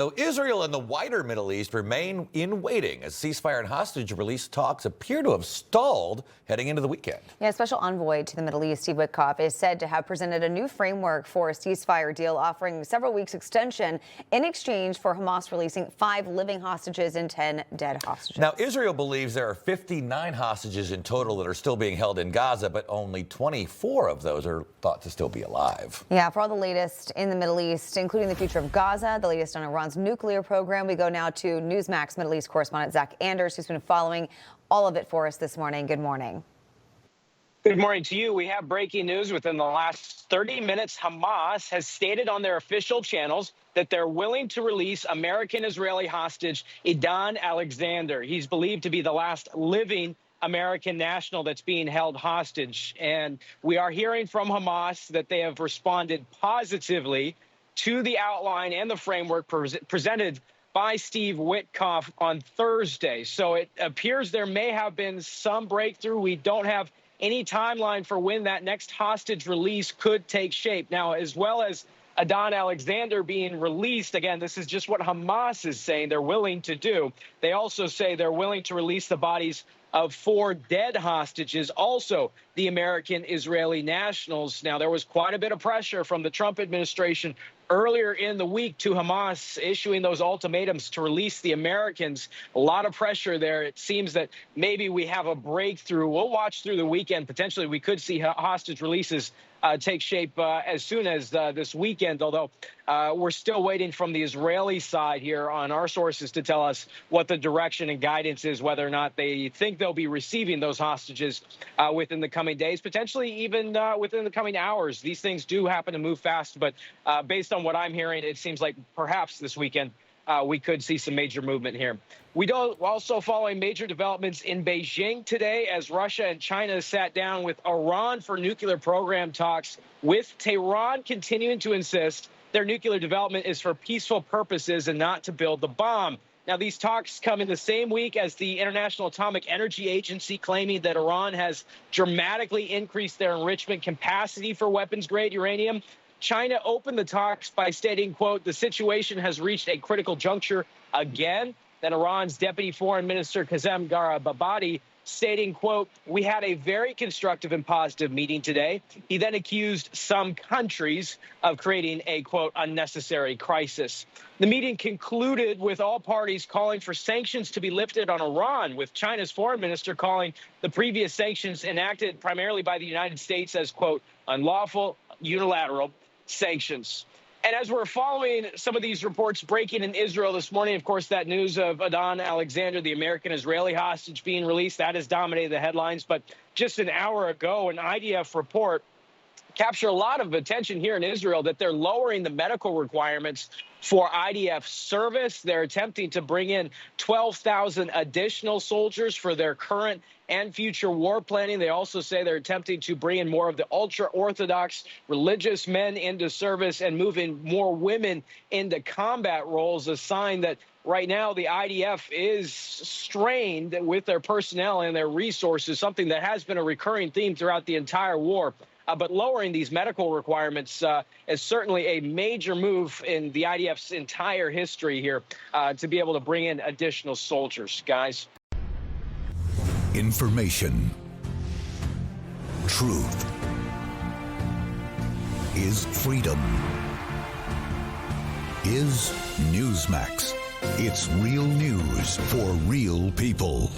So Israel and the wider Middle East remain in waiting as ceasefire and hostage release talks appear to have stalled heading into the weekend. Yeah, Special Envoy to the Middle East, Steve Witkoff, is said to have presented a new framework for a ceasefire deal offering several weeks extension in exchange for Hamas releasing 5 living hostages and 10 dead hostages. Now, Israel believes there are 59 hostages in total that are still being held in Gaza, but only 24 of those are thought to still be alive. Yeah, for all the latest in the Middle East, including the future of Gaza, the latest on Iran's nuclear program, we go now to Newsmax Middle East correspondent Zach Anders, who's been following all of it for us this morning. Good morning. Good morning to you. We have breaking news within the last 30 minutes. Hamas has stated on their official channels that they're willing to release American-Israeli hostage Edan Alexander. He's believed to be the last living American national that's being held hostage. And we are hearing from Hamas that they have responded positively to the outline and the framework presented by Steve Witkoff on Thursday. So it appears there may have been some breakthrough. We don't have any timeline for when that next hostage release could take shape. Now, as well as Edan Alexander being released, again, this is just what Hamas is saying they're willing to do. They also say they're willing to release the bodies of 4 dead hostages, also the American-Israeli nationals. Now, there was quite a bit of pressure from the Trump administration earlier in the week to Hamas issuing those ultimatums to release the Americans. A lot of pressure there. It seems that maybe we have a breakthrough. We'll watch through the weekend. Potentially, we could see hostage releases take shape as soon as this weekend, although we're still waiting from the Israeli side here on our sources to tell us what the direction and guidance is, whether or not they think they'll be receiving those hostages within the coming days, potentially even within the coming hours. These things do happen to move fast, but based on what I'm hearing, it seems like perhaps this weekend we could see some major movement here. We also following major developments in Beijing today as Russia and China sat down with Iran for nuclear program talks, with Tehran continuing to insist their nuclear development is for peaceful purposes and not to build the bomb. Now, these talks come in the same week as the International Atomic Energy Agency claiming that Iran has dramatically increased their enrichment capacity for weapons-grade uranium. China opened the talks by stating, quote, the situation has reached a critical juncture again. Then Iran's Deputy Foreign Minister Kazem Garibabadi stating, quote, we had a very constructive and positive meeting today. He then accused some countries of creating a, quote, unnecessary crisis. The meeting concluded with all parties calling for sanctions to be lifted on Iran, with China's foreign minister calling the previous sanctions enacted primarily by the United States as, quote, unlawful, unilateral sanctions. And as we're following some of these reports breaking in Israel this morning, of course, that news of Edan Alexander, the American-Israeli hostage being released, that has dominated the headlines. But just an hour ago, an IDF report captured a lot of attention here in Israel that they're lowering the medical requirements for IDF service. They're attempting to bring in 12,000 additional soldiers for their current and future war planning. They also say they're attempting to bring in more of the ultra-Orthodox religious men into service and moving more women into combat roles, a sign that right now the IDF is strained with their personnel and their resources, something that has been a recurring theme throughout the entire war. But lowering these medical requirements is certainly a major move in the IDF's entire history here to be able to bring in additional soldiers, guys. Information. Truth is freedom. Is Newsmax. It's real news for real people.